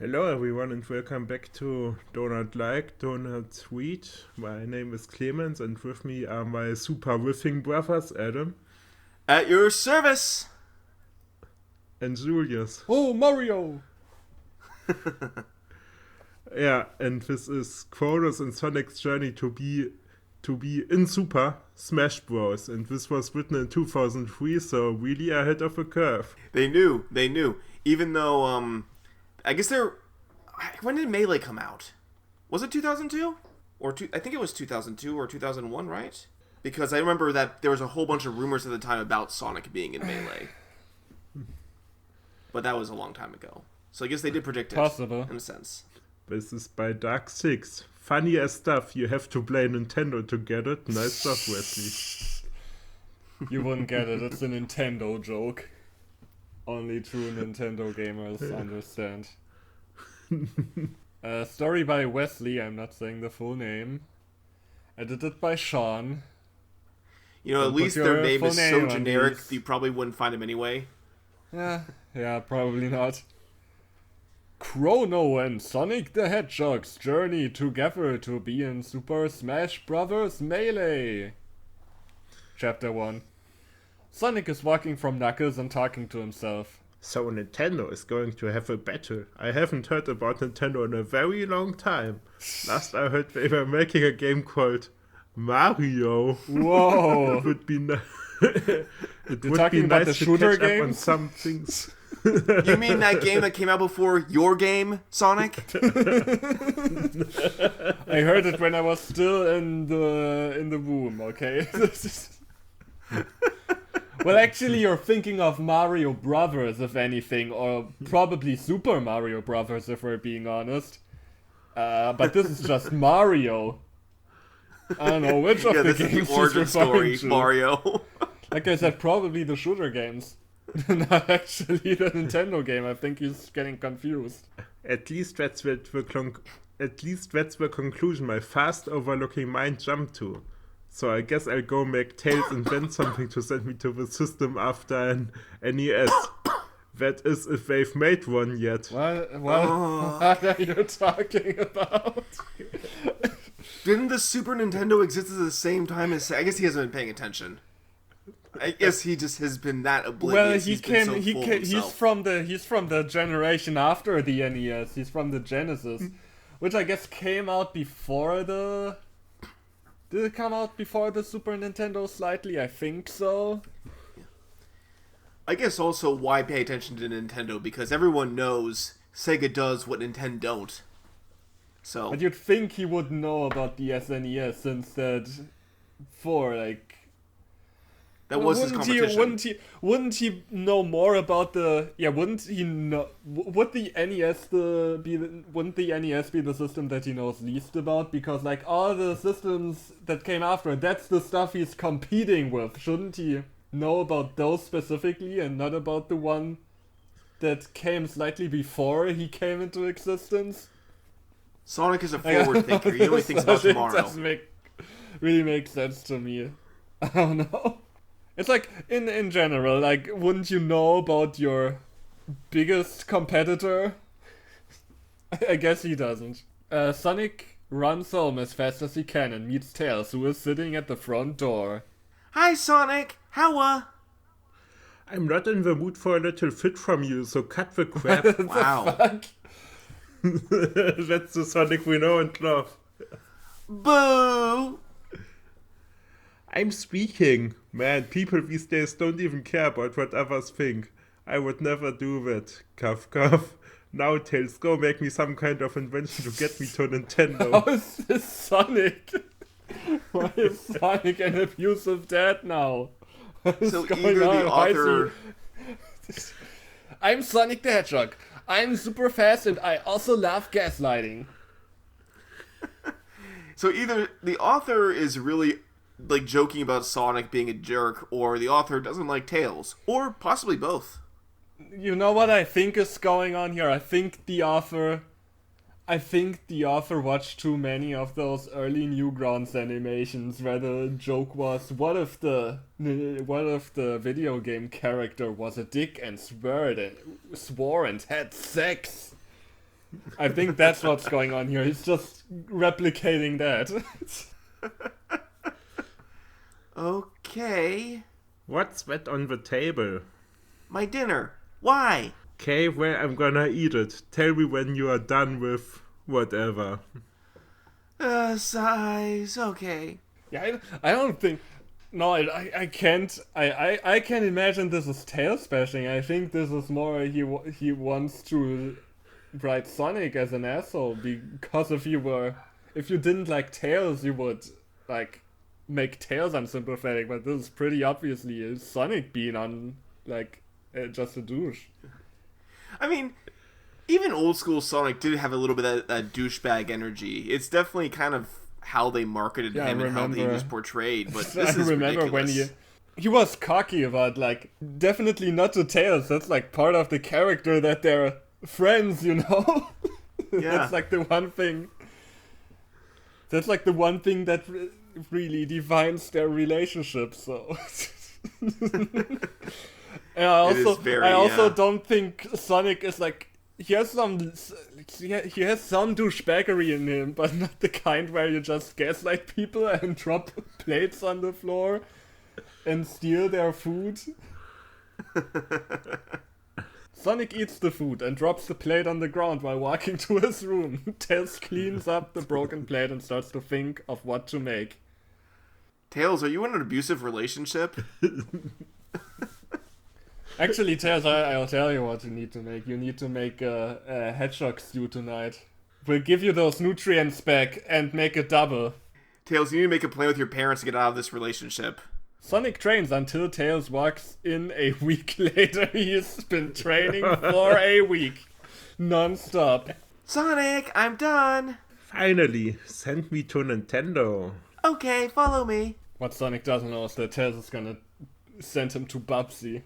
Hello everyone and welcome back to Donut Like, Donut Sweet. My name is Clemens and with me are my super riffing brothers Adam At your service! and Julius. Oh, Mario! Yeah, and this is Cronos and Sonic's journey to be in Super Smash Bros. And this was written in 2003, so really ahead of the curve. They knew. Even though, I guess they're... When did Melee come out? Was it 2002? I think it was 2002 or 2001, right? Because I remember that there was a whole bunch of rumors at the time about Sonic being in Melee. But that was a long time ago. So I guess they did predict it. Possible. In a sense. This is by Dark Six. Funny as stuff, you have to play Nintendo to get it. Nice stuff, Wesley. You wouldn't get it, it's a Nintendo joke. Only true Nintendo gamers understand. Story by Wesley, I'm not saying the full name. Edited by Sean. You know, at Don't least put their your name full is so name on generic these. you probably wouldn't find them anyway. Yeah, probably not. Chrono and Sonic the Hedgehog's journey together to be in Super Smash Bros. Melee. Chapter 1. Sonic is walking from Knuckles and talking to himself. So Nintendo is going to have a battle. I haven't heard about Nintendo in a very long time. Last I heard they were making a game called Mario. Whoa! It would be nice. It You're would talking be about nice the to shooter catch up on games? some things. You mean that game that came out before your game, Sonic? I heard it when I was still in the womb, okay? Well, actually, you're thinking of Mario Brothers, if anything, or probably Super Mario Brothers, if we're being honest. But this is just Mario. I don't know which of Yeah, the this is games the origin he's referring story, to. Mario. Like I said, probably the shooter games. Not actually the Nintendo game. I think he's getting confused. At least that's the conclusion my fast overlooking mind jumped to. So I guess I'll go make Tails invent something to send me to the system after an NES. That is, if they've made one yet. What are you talking about? Didn't the Super Nintendo exist at the same time as... I guess he hasn't been paying attention. I guess he just has been that oblivious. Well, he's from the generation after the NES. He's from the Genesis, which I guess came out before the... Did it come out before the Super Nintendo slightly? I think so. I guess also why pay attention to Nintendo, because everyone knows Sega does what Nintendo don't. So... But you'd think he would know about the SNES since that... That was his competition. Wouldn't he know more about the... Yeah, wouldn't he know... Wouldn't the NES be the system that he knows least about? Because, like, all the systems that came after, that's the stuff he's competing with. Shouldn't he know about those specifically and not about the one that came slightly before he came into existence? Sonic is a forward thinker. He only thinks about tomorrow. It doesn't really make sense to me. I don't know. It's like, in general, like, wouldn't you know about your biggest competitor? I guess he doesn't. Sonic runs home as fast as he can and meets Tails, who is sitting at the front door. Hi, Sonic. How, I'm not in the mood for a little fit from you, so cut the crap. Wow. Fuck? That's the Sonic we know and love. Boo! I'm speaking. Man, people these days don't even care about what others think. I would never do that. Cough, cough. Now, Tails, go make me some kind of invention to get me to Nintendo. How is this Sonic? Why is Sonic an abusive dad now? What is So going either on? the Why is author... I'm Sonic the Hedgehog. I'm super fast and I also love gaslighting. So either the author is really, like, joking about Sonic being a jerk, or the author doesn't like Tails. Or possibly both. You know what I think is going on here? I think the author watched too many of those early Newgrounds animations where the joke was, what if the video game character was a dick and swore and had sex? I think that's what's going on here. He's just replicating that. Okay. What's that on the table? My dinner. Why? Okay, well, I'm gonna eat it. Tell me when you are done with whatever. Size. Okay. Yeah, I don't think... No, I can't... I can't imagine this is Tails bashing. I think this is more he wants to write Sonic as an asshole, because if you didn't like Tails, you would, like, make Tails unsympathetic, but this is pretty obviously Sonic being on, like, just a douche. I mean, even old school Sonic did have a little bit of that douchebag energy. It's definitely kind of how they marketed him and how he was portrayed. But this is ridiculous. When he was cocky about, like, definitely not to Tails. That's like part of the character that they're friends, you know. Yeah. That's like the one thing. That's like the one thing that really defines their relationship. So. And I also don't think Sonic is like, he has some douchebaggery in him, but not the kind where you just gaslight people and drop plates on the floor and steal their food. Sonic eats the food and drops the plate on the ground while walking to his room. Tails cleans up the broken plate and starts to think of what to make. Tails, are you in an abusive relationship? Actually, Tails, I'll tell you what you need to make. You need to make a hedgehog stew tonight. We'll give you those nutrients back and make a double. Tails, you need to make a plan with your parents to get out of this relationship. Sonic trains until Tails walks in a week later. He's been training for a week. Non-stop. Sonic, I'm done. Finally, send me to Nintendo. Okay, follow me. What Sonic doesn't know is that Tails is gonna send him to Bubsy.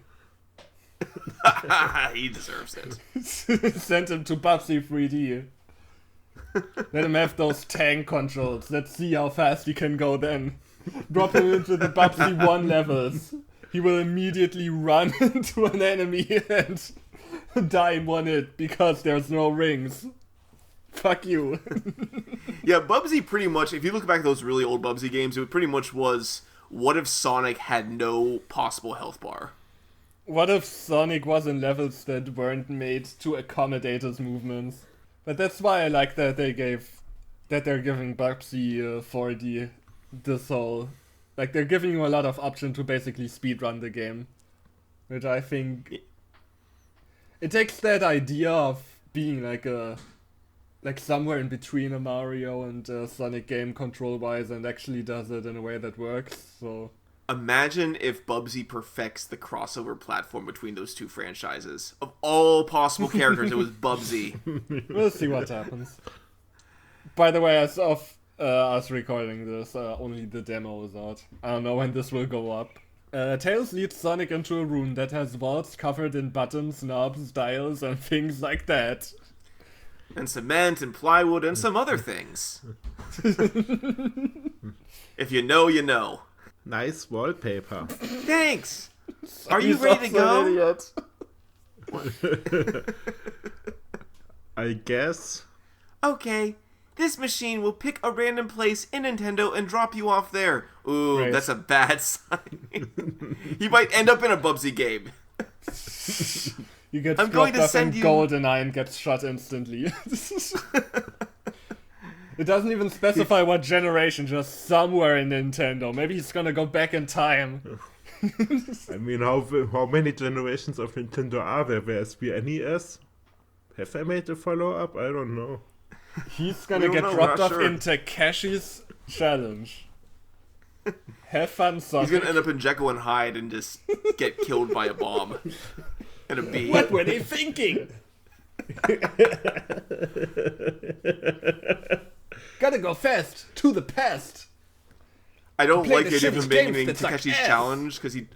He deserves it. Send him to Bubsy 3D. Let him have those tank controls. Let's see how fast he can go then. Drop him into the Bubsy 1 levels. He will immediately run into an enemy and die in one hit because there's no rings. Fuck you. Yeah, Bubsy pretty much, if you look back at those really old Bubsy games, it pretty much was, what if Sonic had no possible health bar? What if Sonic was in levels that weren't made to accommodate his movements? But that's why I like that they're giving Bubsy 4D this whole... Like, they're giving you a lot of option to basically speedrun the game. Which I think... It takes that idea of being like somewhere in between a Mario and a Sonic game control-wise and actually does it in a way that works, so... Imagine if Bubsy perfects the crossover platform between those two franchises. Of all possible characters, it was Bubsy. We'll see what happens. By the way, as of us recording this, only the demo is out. I don't know when this will go up. Tails leads Sonic into a room that has walls covered in buttons, knobs, dials, and things like that. And cement and plywood and some other things. If you know, you know. Nice wallpaper. Thanks! Are you ready to go? I guess. Okay. This machine will pick a random place in Nintendo and drop you off there. Ooh, Right. That's a bad sign. You might end up in a Bubsy game. You get I'm going dropped to off send in you- GoldenEye and gets shot instantly. It doesn't even specify what generation, just somewhere in Nintendo. Maybe he's gonna go back in time. I mean, how many generations of Nintendo are there? There's the NES? Have they made a follow-up? I don't know. He's gonna We get don't know, dropped we're off not sure. in Takeshi's challenge. Have fun, Sonic. He's gonna end up in Jekyll and Hyde and just get killed by a bomb. And a bee. What were they thinking? Gotta go fast to the past. I don't Play like the the idea of shitty him games being that suck Takeshi's ass. challenge, because he'd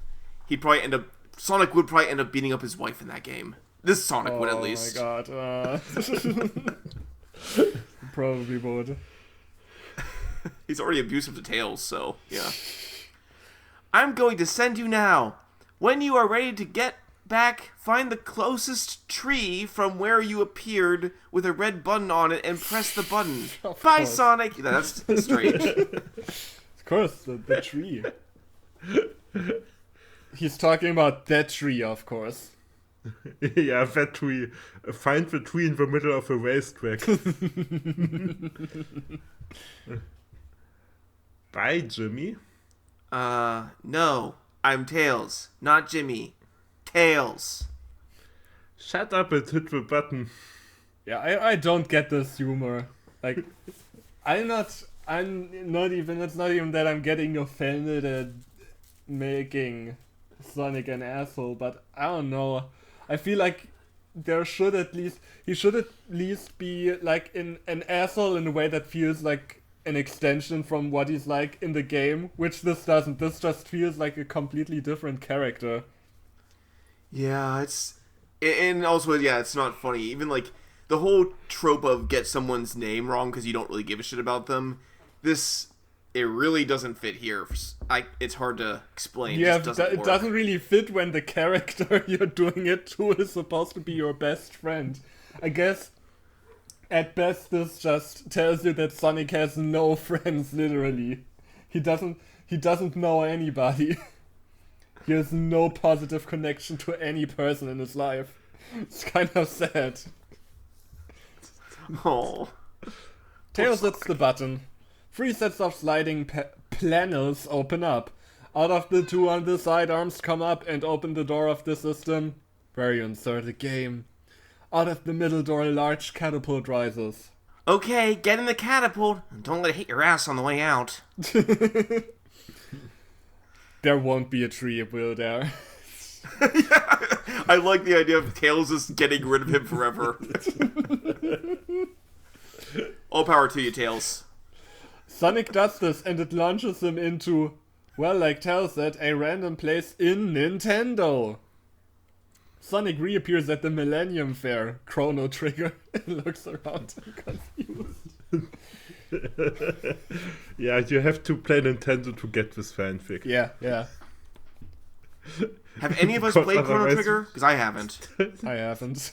probably end up... Sonic would probably end up beating up his wife in that game. This Sonic would at least. Oh my god. Probably would. He's already abusive to Tails, so, yeah. I'm going to send you now. When you are ready to get back, find the closest tree from where you appeared with a red button on it, and press the button. Bye, Sonic! That's strange. Of course, the tree. He's talking about that tree, of course. Yeah, that tree. Find the tree in the middle of a racetrack. Bye, Jimmy. No. I'm Tails, not Jimmy. Tails. Shut up and hit the button. Yeah, I don't get this humor. Like, I'm not even, it's not even that I'm getting offended at making Sonic an asshole, but I don't know. I feel like he should at least be like an asshole in a way that feels like an extension from what he's like in the game, which this doesn't. This just feels like a completely different character. Yeah, and also, yeah, it's not funny. Even like the whole trope of get someone's name wrong because you don't really give a shit about them. It really doesn't fit here. It's hard to explain. Yeah, it doesn't really fit when the character you're doing it to is supposed to be your best friend. I guess at best this just tells you that Sonic has no friends, literally. He doesn't know anybody. He has no positive connection to any person in his life. It's kind of sad. Oh. Tails hits the button. 3 sets of sliding panels open up. Out of the 2 on the sidearms come up and open the door of the system, where you insert a game. Out of the middle door, a large catapult rises. Okay, get in the catapult, and don't let it hit your ass on the way out. There won't be a tree, will there? Yeah, I like the idea of Tails just getting rid of him forever. All power to you, Tails. Sonic does this, and it launches him into, well, like Tails said, a random place in Nintendo. Sonic reappears at the Millennium Fair, Chrono Trigger, and looks around confused. Yeah, you have to play Nintendo to get this fanfic. Yeah. Have any of us played Chrono Trigger? Because I haven't. I haven't.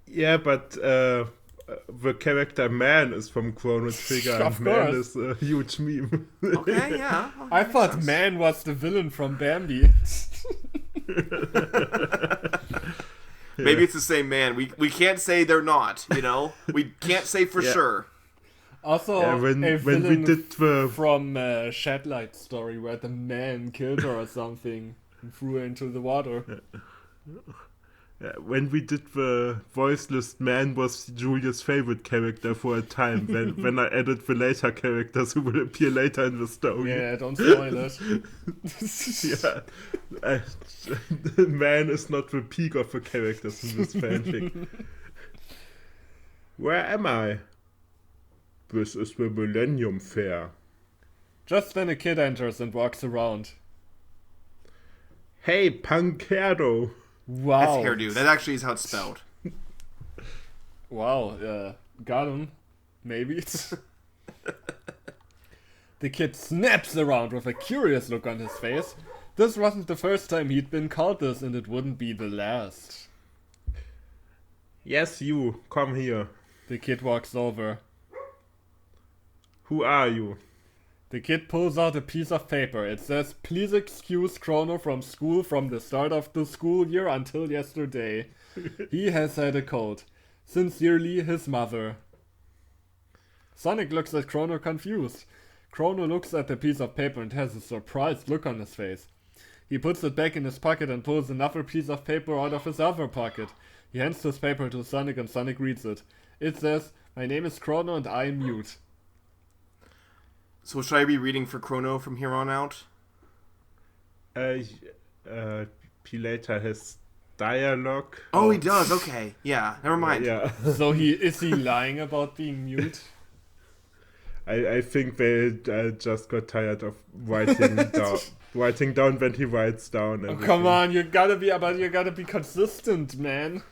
Yeah, but the character Man is from Chrono Trigger, and Of Man course. is a huge meme. Okay, yeah. I thought Man was the villain from Bambi. Maybe it's the same man. We can't say they're not, you know? We can't say for sure. Also, Yeah, a when we villain did the from Shadlight story where the man killed her or something and threw her into the water. when we did the voiceless, Man was Julia's favorite character for a time. When I added the later characters who will appear later in the story. Yeah, don't spoil it. Yeah, Man is not the peak of the characters in this fanfic. Where am I? This is the Millennium Fair. Just then a kid enters and walks around. Hey, Punkerdo! Wow. That's hairdo. That actually is how it's spelled. Wow, got him. Maybe. The kid snaps around with a curious look on his face. This wasn't the first time he'd been called this, and it wouldn't be the last. Yes, you. Come here. The kid walks over. Who are you? The kid pulls out a piece of paper. It says, "Please excuse Crono from school from the start of the school year until yesterday. He has had a cold. Sincerely, his mother." Sonic looks at Crono confused. Crono looks at the piece of paper and has a surprised look on his face. He puts it back in his pocket and pulls another piece of paper out of his other pocket. He hands this paper to Sonic and Sonic reads it. It says, "My name is Crono and I am mute." So should I be reading for Crono from here on out? He later has dialogue. Oh, he does. Okay. Yeah. Never mind. Yeah. So is he lying about being mute? I think they just got tired of writing down when he writes down. Oh, Everything. come on, you gotta be consistent, man.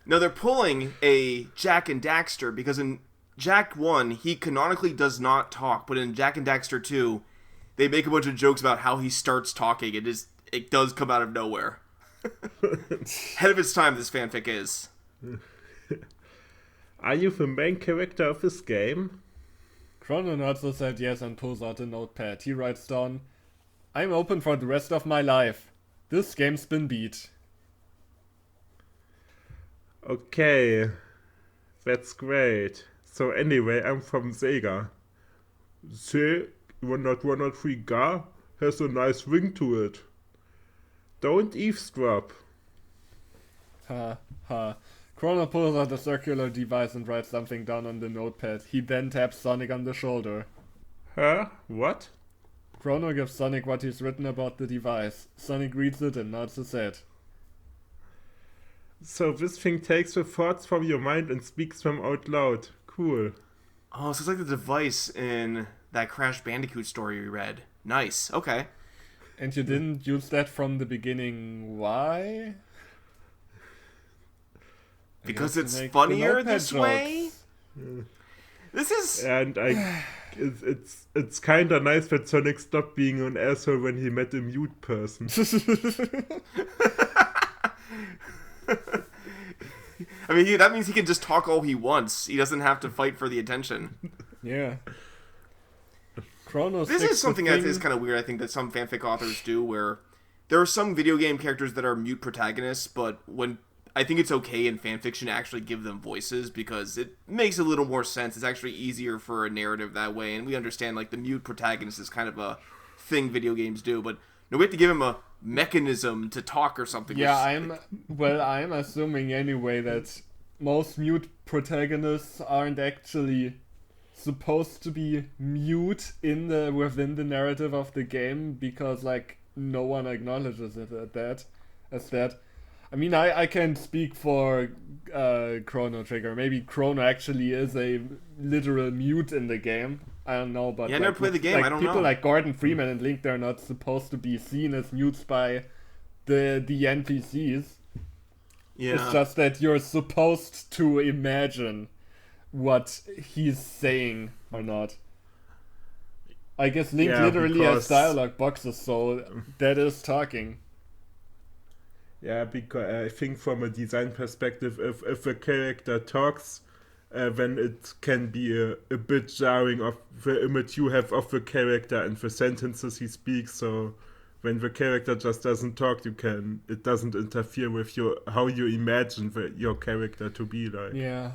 No, they're pulling a Jack and Daxter because in Jak 1, he canonically does not talk, but in Jak and Daxter 2, they make a bunch of jokes about how he starts talking. It does come out of nowhere. Ahead of its time, this fanfic is. Are you the main character of this game? Crono also said yes and pulls out a notepad. He writes down, I'm open for the rest of my life. This game's been beat. Okay, that's great. So anyway, I'm from Sega. See, 103 Gar has a nice ring to it. Don't eavesdrop. Ha ha. Crono pulls out a circular device and writes something down on the notepad. He then taps Sonic on the shoulder. Huh? What? Crono gives Sonic what he's written about the device. Sonic reads it and nods his head. So this thing takes the thoughts from your mind and speaks them out loud. Cool. Oh, so it's like the device in that Crash Bandicoot story we read. Nice. Okay. And you didn't use that from the beginning. Why? Because it's funnier this way? This is... And it's kind of nice that Sonic stopped being an asshole when he met a mute person. I mean, that means he can just talk all he wants. He doesn't have to fight for the attention. Yeah. Crono This is something that is kind of weird, I think, that some fanfic authors do, where there are some video game characters that are mute protagonists, but when I think it's okay in fanfiction to actually give them voices, because it makes a little more sense. It's actually easier for a narrative that way, and we understand, like, the mute protagonist is kind of a thing video games do, but no, we have to give him a mechanism to talk or something. Yeah, I'm assuming anyway that most mute protagonists aren't actually supposed to be mute within the narrative of the game, because like no one acknowledges it as that. I mean, I can't speak for Chrono Trigger. Maybe Crono actually is a literal mute in the game. I don't know, but yeah, I never played the game. Like, I don't know. people like Gordon Freeman and Link, they're not supposed to be seen as mutes by the NPCs. Yeah. It's just that you're supposed to imagine what he's saying or not. I guess Link literally has dialogue boxes, so that is talking. Yeah, because I think from a design perspective, if a character talks, then it can be a bit jarring of the image you have of the character and the sentences he speaks. So when the character just doesn't talk, it doesn't interfere with how you imagine your character to be like. Yeah.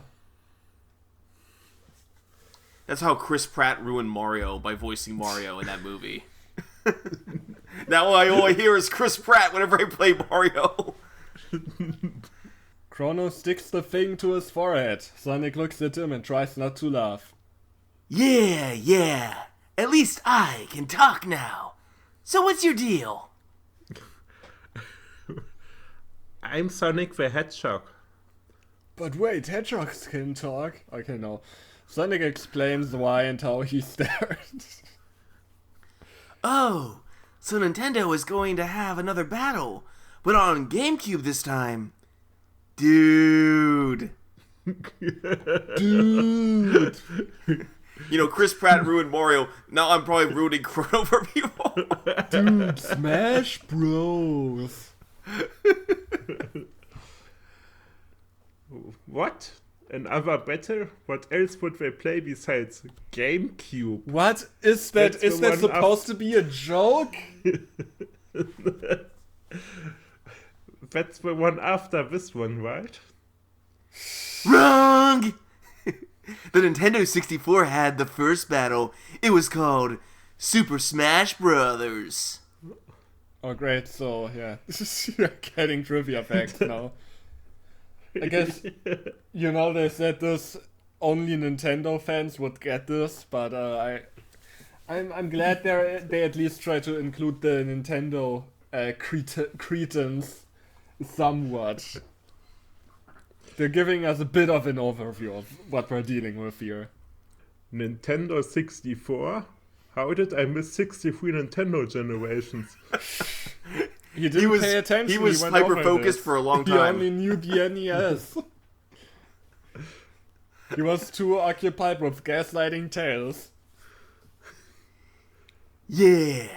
That's how Chris Pratt ruined Mario by voicing Mario in that movie. Now all I hear is Chris Pratt whenever I play Mario. Crono sticks the thing to his forehead. Sonic looks at him and tries not to laugh. Yeah. At least I can talk now. So what's your deal? I'm Sonic the Hedgehog. But wait, hedgehogs can talk? Okay, no. Sonic explains why and how he stared. Oh, so Nintendo is going to have another battle, but on Gamecube this time. Dude. Dude. You know, Chris Pratt ruined Mario. Now I'm probably ruining Crono for people. Dude, Smash Bros. What? Another battle? What else would they play besides Gamecube? What? Is that supposed to be a joke? That's the one after this one, right? Wrong! The Nintendo 64 had the first battle. It was called Super Smash Brothers. Oh, great. So, yeah. You're getting trivia facts now. I guess, they said this, only Nintendo fans would get this, but I'm glad they at least try to include the Nintendo cretins somewhat. They're giving us a bit of an overview of what we're dealing with here. Nintendo 64? How did I miss 63 Nintendo generations? He didn't pay attention. He was hyper-focused for a long time. He only knew the NES. He was too occupied with gaslighting Tails. Yeah.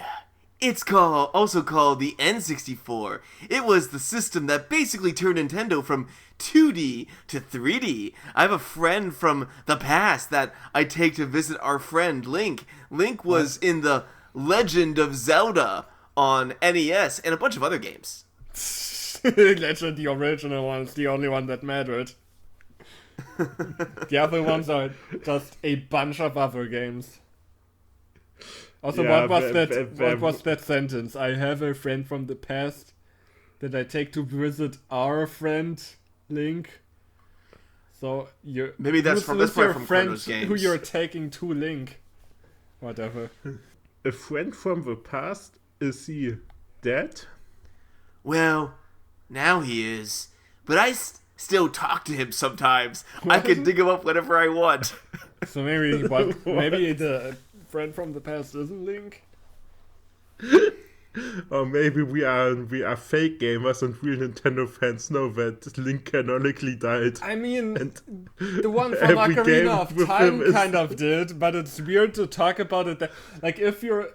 It's also called the N64. It was the system that basically turned Nintendo from 2D to 3D. I have a friend from the past that I take to visit our friend Link. Link was in the Legend of Zelda on NES and a bunch of other games. Legend, the original one, is the only one that mattered. The other ones are just a bunch of other games. Also, Yeah, what was that sentence? I have a friend from the past that I take to visit our friend Link. So maybe that's your from friend Chrono's games. who you're taking to Link. Whatever. A friend from the past? Is he dead? Well, now he is. But I still talk to him sometimes. I can dig him up whenever I want. So maybe the friend from the past isn't Link. Or maybe we are fake gamers and real Nintendo fans know that Link canonically died. I mean, And the one from every Ocarina game of with Time him is- kind of did, but it's weird to talk about it. Like, if you're...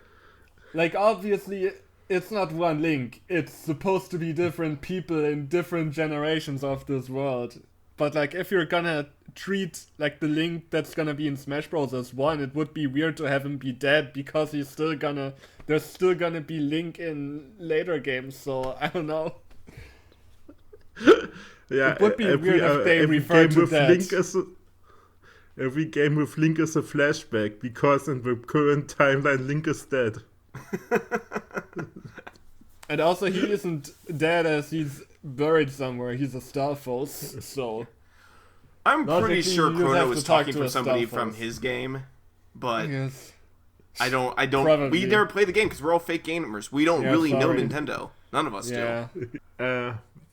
Like, obviously, it's not one Link. It's supposed to be different people in different generations of this world. But, like, if you're gonna treat, like, the Link that's gonna be in Smash Bros. As one, it would be weird to have him be dead, because there's still gonna be Link in later games, so I don't know. Yeah, It would be weird if they every refer game to with that. Link every game with Link is a flashback, because in the current timeline Link is dead. And also, he isn't dead as he's buried somewhere. He's a Starfos, so... I'm Logically, pretty sure you'd Chrono have was to talk talking to from a somebody Star from Fox. his game, but Yes. I don't. We Probably. never play the game because we're all fake gamers. We don't Yeah, really know sorry. Nintendo. None of us Yeah. do.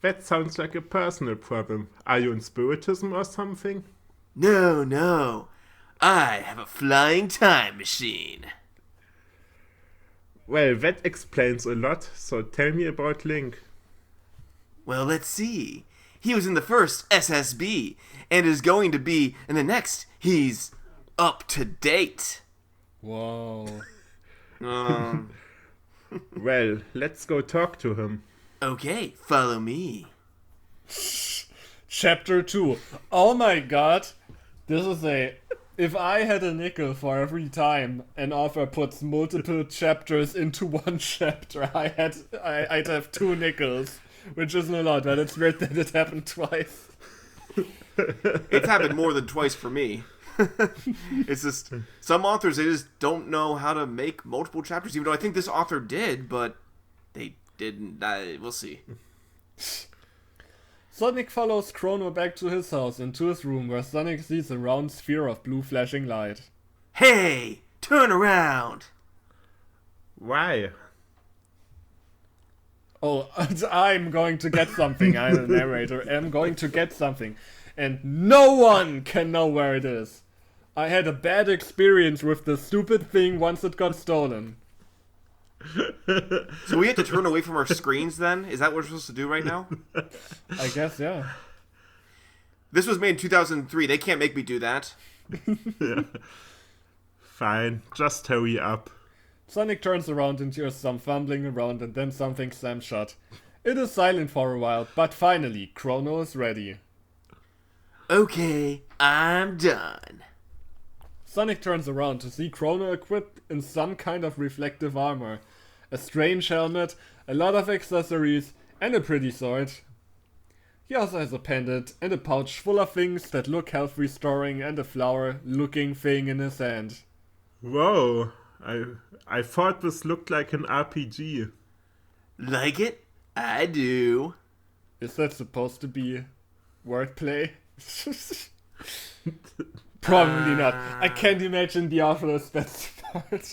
That sounds like a personal problem. Are you in spiritism or something? No. I have a flying time machine. Well, that explains a lot, so tell me about Link. Well, let's see. He was in the first SSB, and is going to be in the next. He's up to date. Whoa. Well, let's go talk to him. Okay, follow me. Chapter 2. Oh my god. This is if I had a nickel for every time an author puts multiple chapters into one chapter, I'd have 2 nickels. Which isn't a lot, but it's weird that it happened twice. It's happened more than twice for me. It's just some authors, they just don't know how to make multiple chapters. Even though I think this author did, but they didn't. We'll see. Sonic follows Crono back to his house and to his room, where Sonic sees a round sphere of blue flashing light. Hey, turn around. Why? Oh, I'm going to get something. I'm the narrator. I'm going to get something. And no one can know where it is. I had a bad experience with the stupid thing once it got stolen. So we have to turn away from our screens then? Is that what we're supposed to do right now? I guess, yeah. This was made in 2003. They can't make me do that. Fine, just hurry up. Sonic turns around and hears some fumbling around, and then something slams shut. It is silent for a while, but finally, Crono is ready. Okay, I'm done. Sonic turns around to see Crono equipped in some kind of reflective armor. A strange helmet, a lot of accessories, and a pretty sword. He also has a pendant and a pouch full of things that look health restoring, and a flower-looking thing in his hand. Whoa, I thought this looked like an RPG. Like it? I do. Is that supposed to be wordplay? Probably not. I can't imagine the author specified.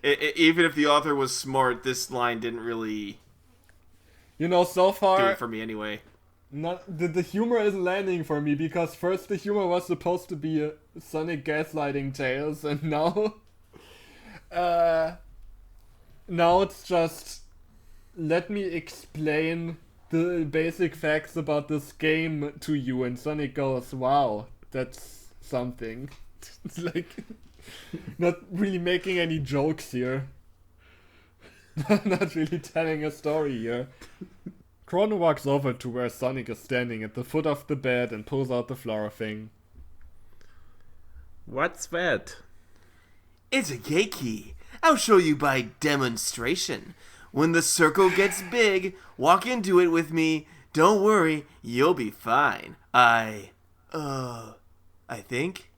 Even if the author was smart, this line didn't really You know, so do far, it for me anyway. the humor isn't landing for me, because first the humor was supposed to be Sonic gaslighting Tails, and now it's just, let me explain the basic facts about this game to you, and Sonic goes, wow, that's something. It's like, not really making any jokes here. Not really telling a story here. Crono walks over to where Sonic is standing at the foot of the bed and pulls out the flower thing. What's that? It's a gate key. I'll show you by demonstration. When the circle gets big, walk into it with me. Don't worry, you'll be fine. I think.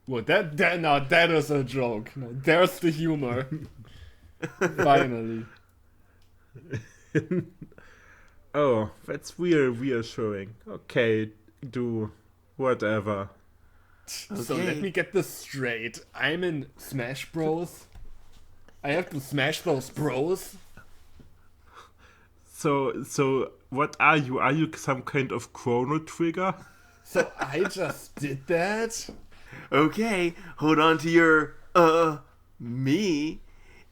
Well, that is a joke. No, there's the humor. Finally. Oh, that's reassuring. Okay, do whatever. Okay. So let me get this straight. I'm in Smash Bros. I have to smash those bros. So what are you? Are you some kind of Chrono Trigger? So I just did that? Okay, hold on to your, me.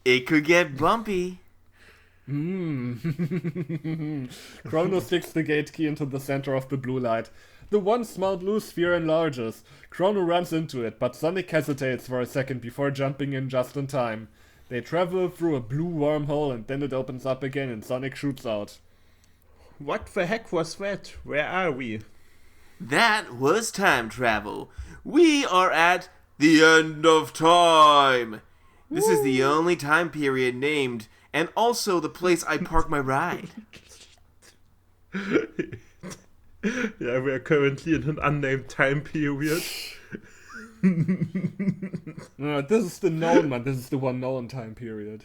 It could get bumpy. Crono sticks the gate key into the center of the blue light. The one small blue sphere enlarges. Crono runs into it, but Sonic hesitates for a second before jumping in just in time. They travel through a blue wormhole and then it opens up again and Sonic shoots out. What the heck was that? Where are we? That was time travel. We are at the end of time. This is the only time period named, and also the place I park my ride. Yeah, we are currently in an unnamed time period. No, this is the known one. This is the one known time period.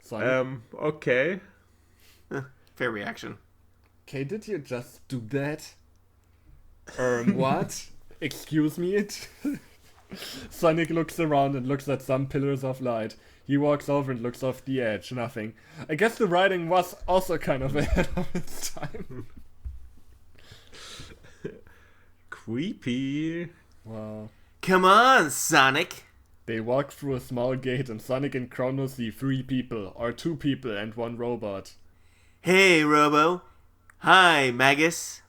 Sonic. Okay. Fair reaction. Okay, did you just do that? What? Excuse me? Sonic looks around and looks at some pillars of light. He walks over and looks off the edge. Nothing. I guess the writing was also kind of ahead of its time. Creepy. Wow. Come on, Sonic. They walk through a small gate and Sonic and Crono see 3 people, or 2 people and 1 robot. Hey, Robo. Hi, Magus.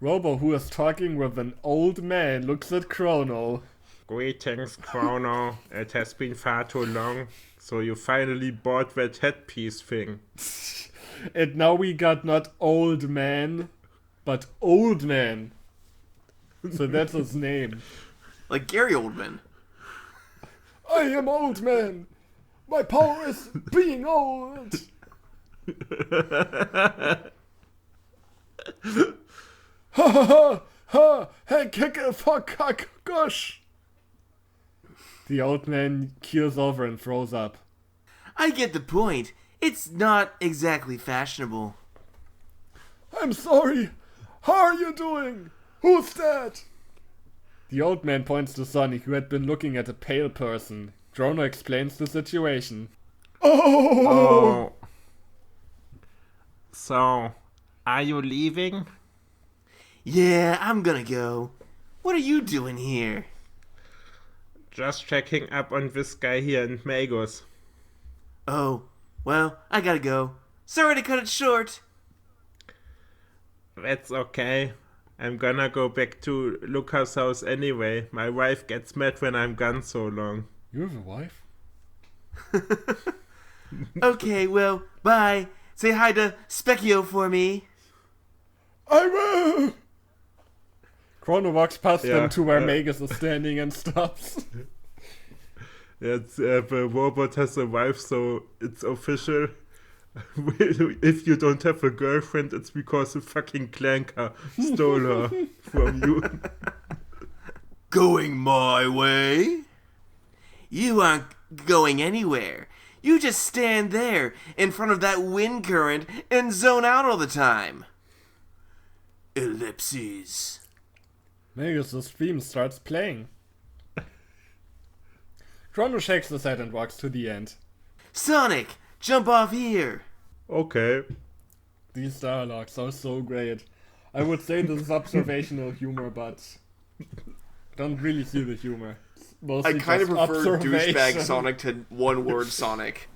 Robo, who is talking with an old man, looks at Crono. Greetings, Crono. It has been far too long, so you finally bought that headpiece thing. And now we got not old man, but old man. So that's his name. Like Gary Oldman. I am old man. My power is being old. Ha ha ha ha! Hey, kick it for cock, gosh! The old man keels over and throws up. I get the point. It's not exactly fashionable. I'm sorry. How are you doing? Who's that? The old man points to Sonic, who had been looking at a pale person. Crono explains the situation. Oh! So, are you leaving? Yeah, I'm gonna go. What are you doing here? Just checking up on this guy here in Magos. Oh, well, I gotta go. Sorry to cut it short. That's okay. I'm gonna go back to Luca's house anyway. My wife gets mad when I'm gone so long. You have a wife? Okay, well, bye. Say hi to Specchio for me. I will! Crono walks past them to where Yeah. Magus is standing and stops. The robot has a wife, so it's official. If you don't have a girlfriend, it's because a fucking clanker stole her from you. Going my way? You aren't going anywhere. You just stand there in front of that wind current and zone out all the time. Ellipses. Magus' theme starts playing. Crono shakes his head and walks to the end. Sonic, jump off here. Okay. These dialogues are so great. I would say this is observational humor, but I don't really see the humor. It's mostly I kind of just prefer observation. douchebag Sonic to one word Sonic.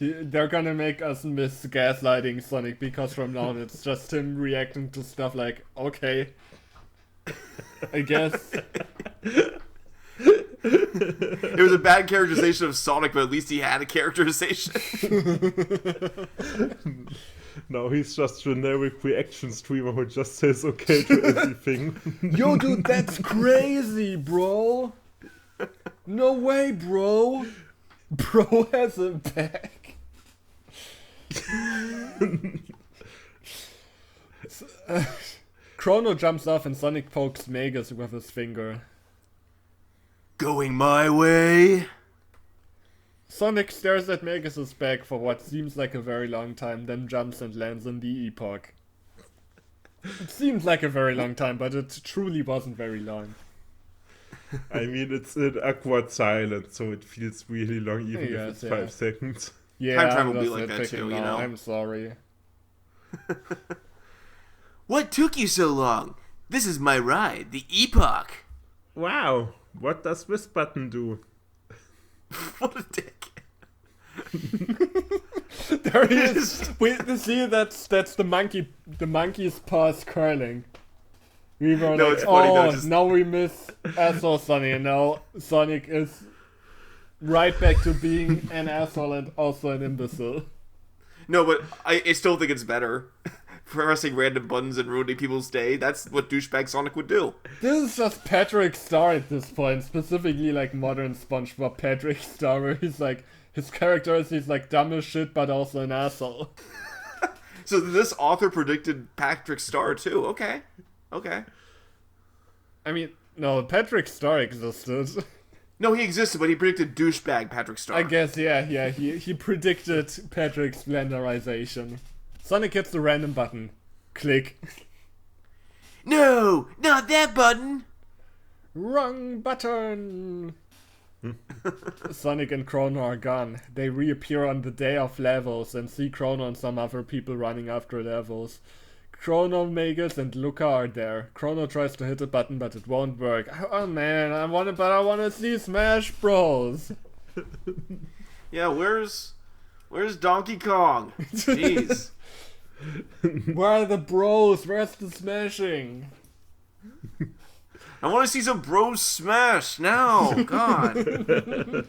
They're gonna make us miss gaslighting Sonic because from now on it's just him reacting to stuff like, okay, I guess. It was a bad characterization of Sonic, but at least he had a characterization. No, he's just generic reaction streamer who just says okay to everything. Yo, dude, that's crazy, bro. No way, bro. Bro has a back. Crono jumps off and Sonic pokes Magus with his finger. Going my way. Sonic stares at Magus's back for what seems like a very long time, then jumps and lands on the epoch. It seems like a very long time, but it truly wasn't very long. I mean, it's an awkward silence, so it feels really long, even if Yes, it's yeah. 5 seconds. Yeah, Time travel I'm will be just like that nitpicking too, you now. know? I'm sorry. What took you so long? This is my ride, the epoch. Wow, what does this button do? What a dick. There he is. Wait, see, that's the monkey's paws curling. We were No, like, it's funny, oh, no, just- now we miss asshole Sonic, and now Sonic is right back to being an asshole and also an imbecile. No, but I still think it's better. Pressing random buttons and ruining people's day. That's what douchebag Sonic would do. This is just Patrick Star at this point, specifically like modern SpongeBob Patrick Star, where he's like, his character is he's like dumb as shit, but also an asshole. So this author predicted Patrick Star too. Okay. I mean, no, Patrick Star existed. No, he existed, but he predicted douchebag Patrick Star. I guess, yeah, he predicted Patrick's blenderization. Sonic hits the random button. Click. No, not that button. Wrong button! Sonic and Crono are gone. They reappear on the day of levels and see Crono and some other people running after levels. Crono, Magus, and Luca are there. Crono tries to hit a button, but it won't work. Oh man, I wanna see Smash Bros. Yeah, where's Donkey Kong? Jeez. Where are the bros? Where's the smashing? I want to see some bros smash now. God.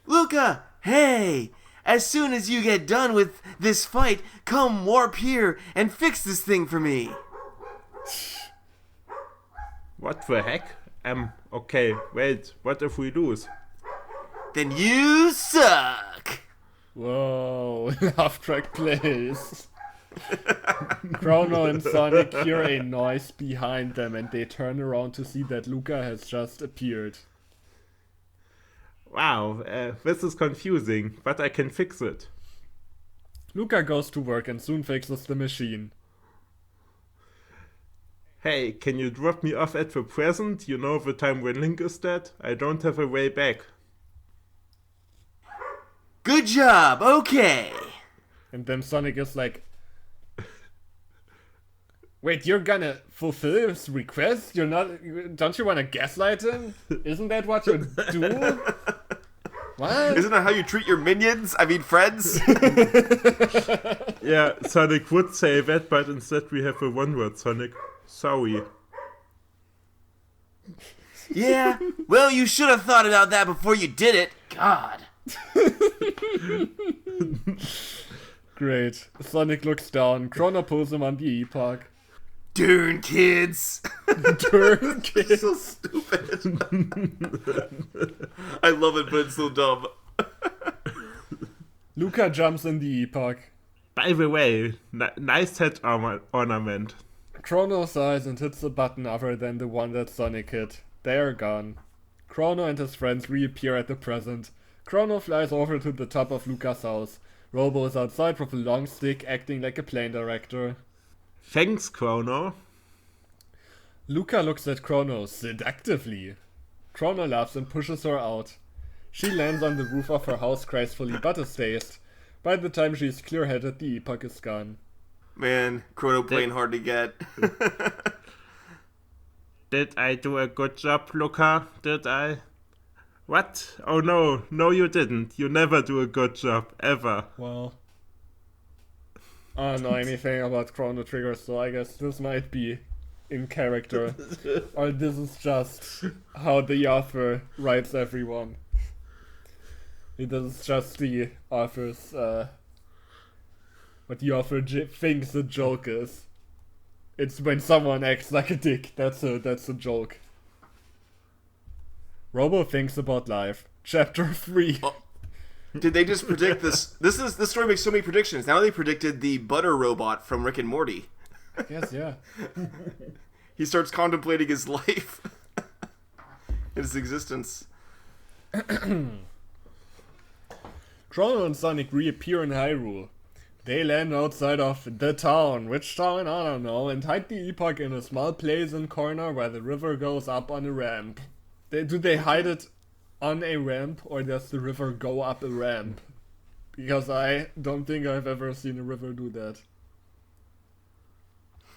Luca, hey! As soon as you get done with this fight, come warp here and fix this thing for me. What the heck? Okay, wait, what if we lose? Then you suck. Whoa, laugh track plays. Chrono and Sonic hear a noise behind them and they turn around to see that Luca has just appeared. Wow, this is confusing, but I can fix it. Luca goes to work and soon fixes the machine. Hey, can you drop me off at the present? You know, the time when Link is dead? I don't have a way back. Good job, okay. And then Sonic is like, wait, you're gonna fulfill his request? Don't you wanna gaslight him? Isn't that what you do? What? Isn't that how you treat your minions? I mean, friends? Yeah, Sonic would say that, but instead we have a one-word Sonic. Sorry. Yeah, well, you should have thought about that before you did it. God. Great. Sonic looks down. Crono pulls him on the epoch. Darn kids. Turn kids. So stupid. I love it, but it's so dumb. Luca jumps in the epoch. By the way, nice head ornament. Crono sighs and hits a button other than the one that Sonic hit. They are gone. Crono and his friends reappear at the present. Crono flies over to the top of Luca's house. Robo is outside with a long stick acting like a plane director. Thanks, Crono. Luca looks at Crono seductively. Crono laughs and pushes her out. She lands on the roof of her house gracefully but is dazed. By the time she is clear-headed, the epoch is gone. Man, Chrono playing hard to get. Did I do a good job, Luca? Did I? What? Oh no, you didn't. You never do a good job, ever. Well, I don't know anything about Chrono Trigger, so I guess this might be in character, or this is just how the author writes everyone. This is just the author's, what the author thinks a joke is. It's when someone acts like a dick. That's a joke. Robo thinks about life. Chapter 3. Oh, did they just predict this? This story makes so many predictions. Now they predicted the butter robot from Rick and Morty. I guess, yeah. He starts contemplating his life, his existence. Crono and Sonic reappear in Hyrule. They land outside of the town. Which town? I don't know. And hide the epoch in a small place in corner where the river goes up on a ramp. Do they hide it on a ramp, or does the river go up a ramp? Because I don't think I've ever seen a river do that.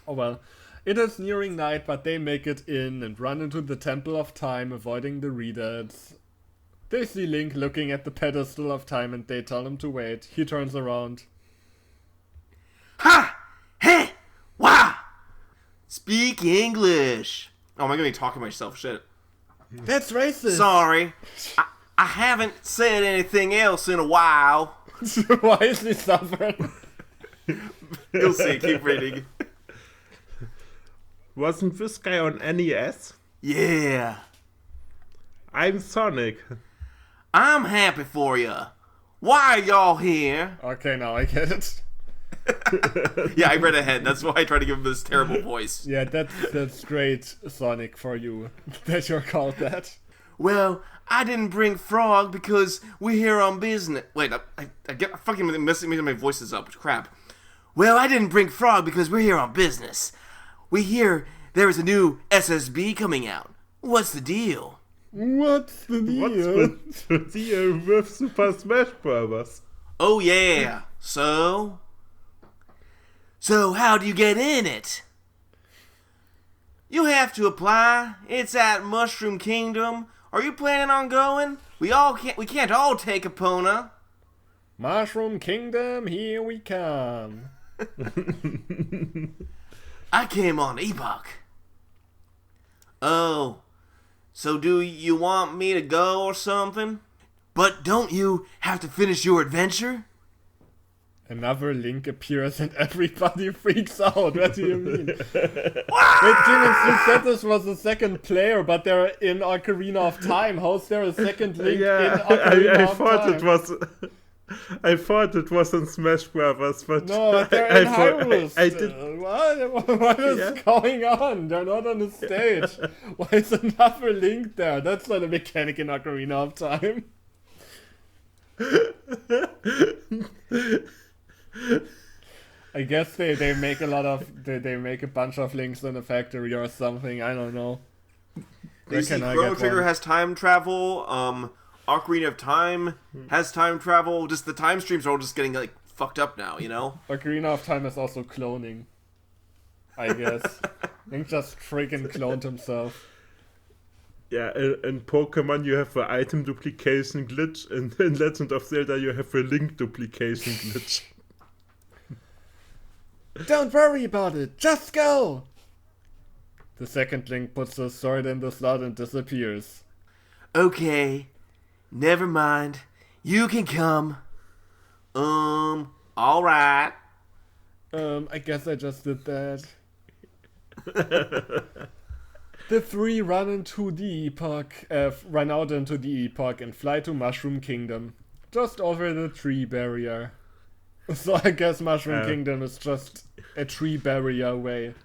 Oh well. It is nearing night, but they make it in and run into the Temple of Time, avoiding the Readers. They see Link looking at the pedestal of time and they tell him to wait. He turns around. Ha! Hey! Wow! Speak English! Oh, am I gonna be talking to myself? Shit. That's racist! Sorry. I haven't said anything else in a while. Why is he suffering? You'll see. Keep reading. Wasn't this guy on NES? Yeah. I'm Sonic. I'm happy for you. Why are y'all here? Okay, now I get it. Yeah, I read ahead. That's why I tried to give him this terrible voice. Yeah, that's great, Sonic, for you. That you're called that. Well, I didn't bring Frog because we're here on business. Wait, I get fucking messing my voices up. Crap. Well, I didn't bring Frog because we're here on business. We hear there is a new SSB coming out. What's the deal? What's the deal? What's the deal with Super Smash Bros? Oh yeah. So how do you get in it? You have to apply. It's at Mushroom Kingdom. Are you planning on going? We can't all take Epona. Mushroom Kingdom, here we come. I came on Epoch. Oh, so do you want me to go or something? But don't you have to finish your adventure? Another Link appears and everybody freaks out. What do you mean? Wait, Demons, you said this was a second player, but they're in Ocarina of Time. How's there a second Link in Ocarina of Time? I thought it was in Smash Brothers, but no, they're in Hyrule. I did. What is going on? They're not on the stage. Why is another Link there? That's not a mechanic in Ocarina of Time. I guess they make a lot of they make a bunch of links in a factory or something. I don't know. They see Chrono Trigger has time travel. Ocarina of Time has time travel. Just the time streams are all just getting like fucked up now, you know. Ocarina of Time is also cloning, I guess. Link just freaking cloned himself. Yeah, in Pokemon you have an item duplication glitch, and in Legend of Zelda you have a link duplication glitch. Don't worry about it, just go! The second Link puts the sword in the slot and disappears. Okay, never mind. You can come. Alright. I guess I just did that. The three run into the epoch, run out into the epoch and fly to Mushroom Kingdom. Just over the tree barrier. So I guess Mushroom Kingdom is just a tree barrier away.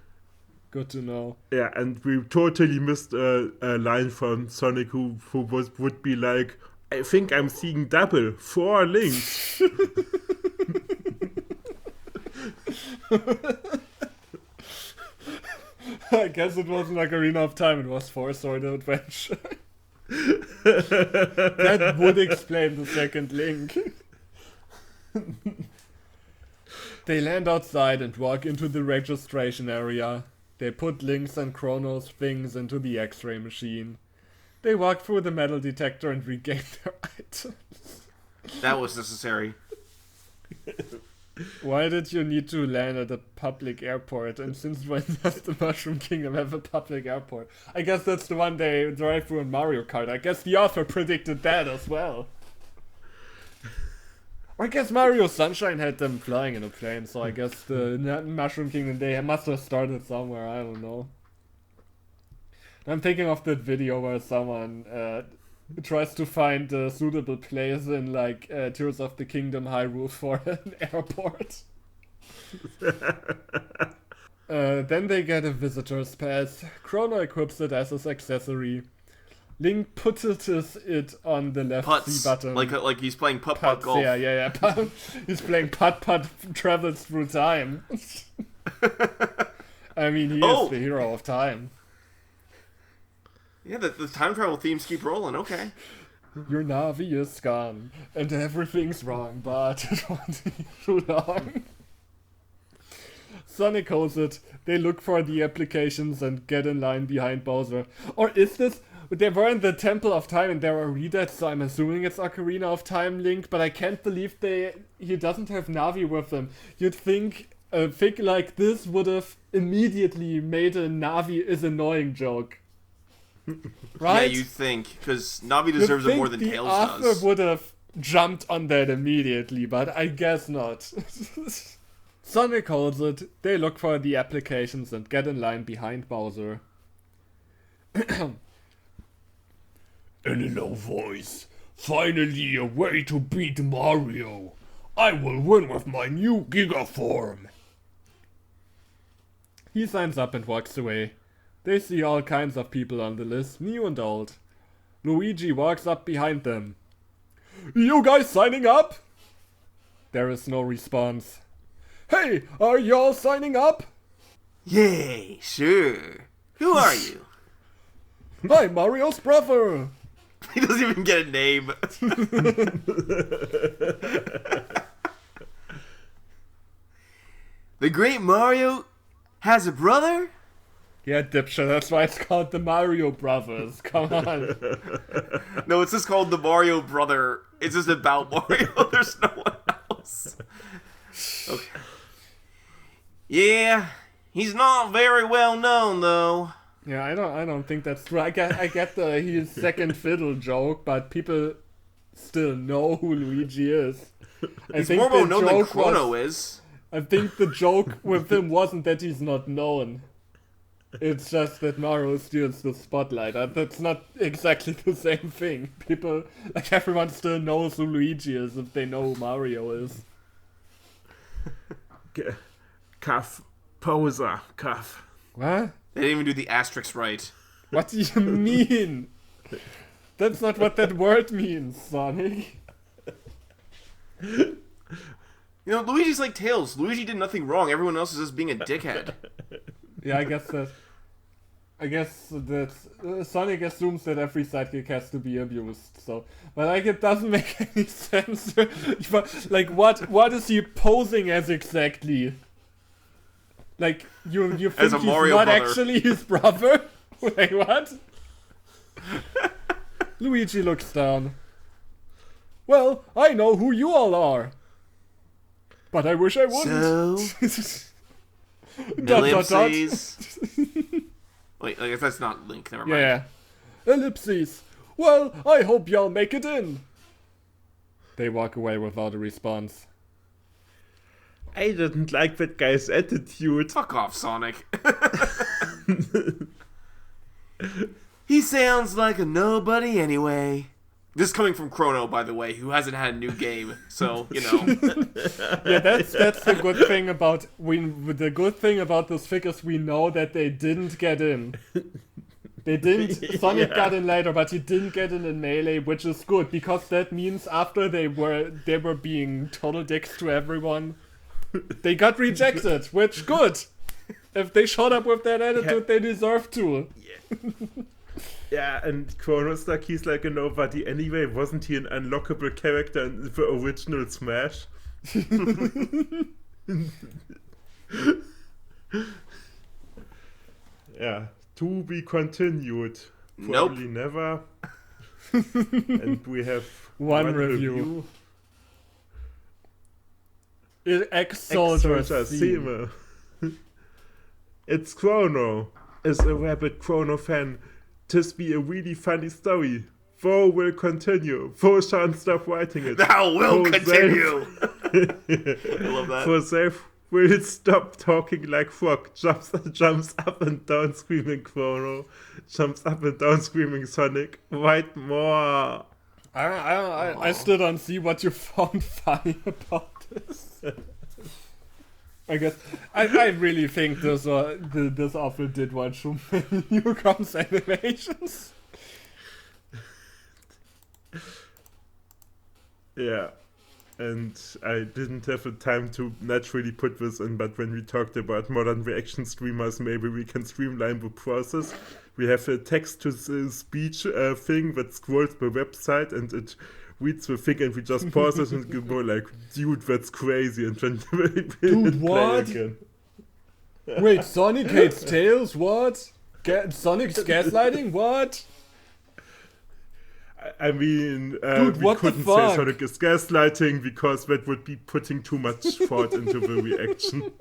Good to know. Yeah, and we totally missed a line from Sonic who would be like, I think I'm seeing double, 4 links. I guess it wasn't Ocarina of Time, it was 4 Sword Adventure. That would explain the second Link. They land outside and walk into the registration area. They put Link's and Chrono's things into the X-ray machine. They walk through the metal detector and regain their items. That was necessary. Why did you need to land at a public airport? And since when does the Mushroom Kingdom have a public airport? I guess that's the one they drive through in Mario Kart. I guess the author predicted that as well. Or I guess Mario Sunshine had them flying in a plane, so I guess the Mushroom Kingdom, they must have started somewhere, I don't know. I'm thinking of that video where someone tries to find a suitable place in like Tears of the Kingdom Hyrule for an airport. Then they get a visitor's pass. Crono equips it as his accessory. Link puts it on the left Putts. C button. Like he's playing putt-putt golf. Yeah. He's playing putt-putt travels through time. I mean, he is the hero of time. Yeah, the time travel themes keep rolling, okay. Your Navi is gone, and everything's wrong, but it won't be too long. Sonic holds it. They look for the applications and get in line behind Bowser. Or is this... They were in the Temple of Time and there are readers, so I'm assuming it's Ocarina of Time Link, but I can't believe he doesn't have Navi with him. You'd think a thing like this would have immediately made a Navi is annoying joke. Right? Yeah, you think, because Navi deserves it more than Tails does. The author would have jumped on that immediately, but I guess not. Sonic holds it. They look for the applications and get in line behind Bowser. In a low voice, finally a way to beat Mario. I will win with my new Giga form. He signs up and walks away. They see all kinds of people on the list, new and old. Luigi walks up behind them. You guys signing up? There is no response. Hey, are y'all signing up? Yay, sure. Who are you? I'm Mario's brother. He doesn't even get a name. The great Mario has a brother? Yeah, dipshit, that's why it's called the Mario Brothers. Come on. No, it's just called the Mario Brother. It's just about Mario. There's no one else. Okay. Yeah, he's not very well known though. Yeah, I don't think that's true. I get the he's second fiddle joke, but people still know who Luigi is. He's more well known than Crono is. I think the joke with him wasn't that he's not known. It's just that Mario steals the spotlight. That's not exactly the same thing. People, like everyone still knows who Luigi is if they know who Mario is. Cuff. Poser. Cuff. What? They didn't even do the asterisk right. What do you mean? That's not what that word means, Sonic. You know, Luigi's like Tails. Luigi did nothing wrong. Everyone else is just being a dickhead. Yeah, I guess that Sonic assumes that every sidekick has to be abused. So, but like it doesn't make any sense. Like what is he posing as exactly? Like you think as a he's Mario not brother. actually his brother? Like what? Luigi looks down. Well, I know who you all are, but I wish I wouldn't. So, dot, dot, dot. ellipses. Wait, I guess that's not Link. Never mind. Yeah. Ellipses. Well, I hope y'all make it in. They walk away without a response. I didn't like that guy's attitude. Fuck off, Sonic. He sounds like a nobody anyway. This coming from Crono, by the way, who hasn't had a new game, so you know. Yeah, that's the good thing about the good thing about this figures. We know that they didn't get in. They didn't. Sonic got in later, but he didn't get in Melee, which is good because that means after they were being total dicks to everyone, they got rejected. Which good. If they showed up with that attitude, they deserve to. Yeah. Yeah, and Kronos like he's like a nobody anyway. Wasn't he an unlockable character in the original Smash? Yeah, to be continued. Probably never. And we have one review. Ex-soldier theme. It's Crono. Is a rabid Crono fan. This be a really funny story. Foe will continue. Foe shan't stop writing it. Thou will Foe continue. I love that. For self will stop talking like frog. Jumps up and down screaming Crono. Jumps up and down screaming Sonic. Write more. I still don't see what you found funny about this. I guess I really think this author did watch too many Newcoms animations. Yeah, and I didn't have the time to naturally put this in, but when we talked about modern reaction streamers, maybe we can streamline the process. We have a text-to-speech thing that scrolls the website and it reads the thing and we just pause it and go like, dude, that's crazy, and then Dude, what? Again. Wait, Sonic hates Tails? What? Sonic's gaslighting? What? I mean, Dude, we what the couldn't say fuck? Sonic is gaslighting because that would be putting too much thought into the reaction.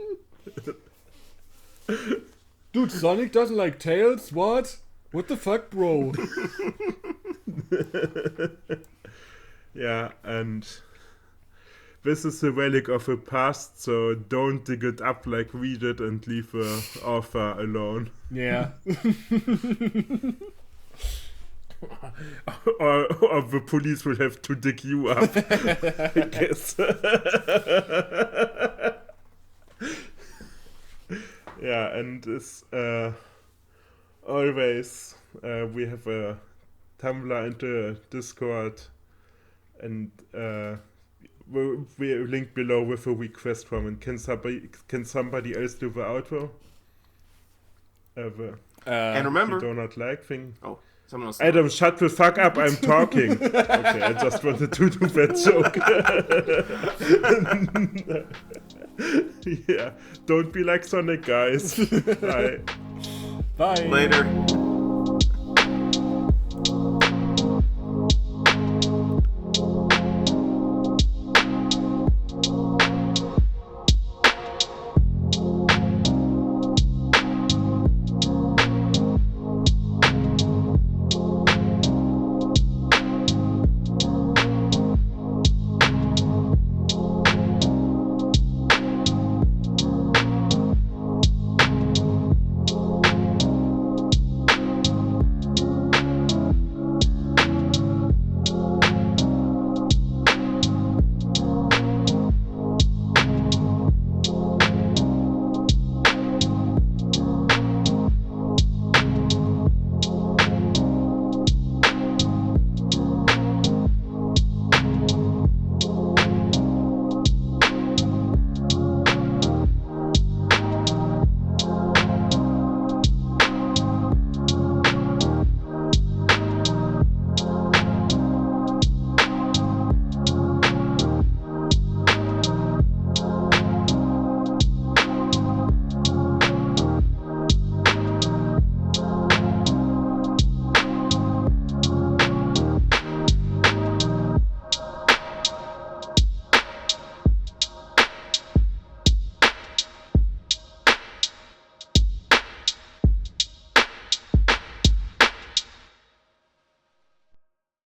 Dude, Sonic doesn't like Tails? What? What the fuck, bro? Yeah, and this is a relic of the past, so don't dig it up like we did and leave the author alone. Yeah. or the police will have to dig you up, I guess. Yeah, and it's always we have a Tumblr and a Discord, and we link below with a request from. And can somebody else do the outro? And remember, do not like thing. Oh, someone else. Adam, shut the fuck up! I'm talking. Okay, I just wanted to do that joke. Yeah, don't be like Sonic, guys. Bye. Bye. Later.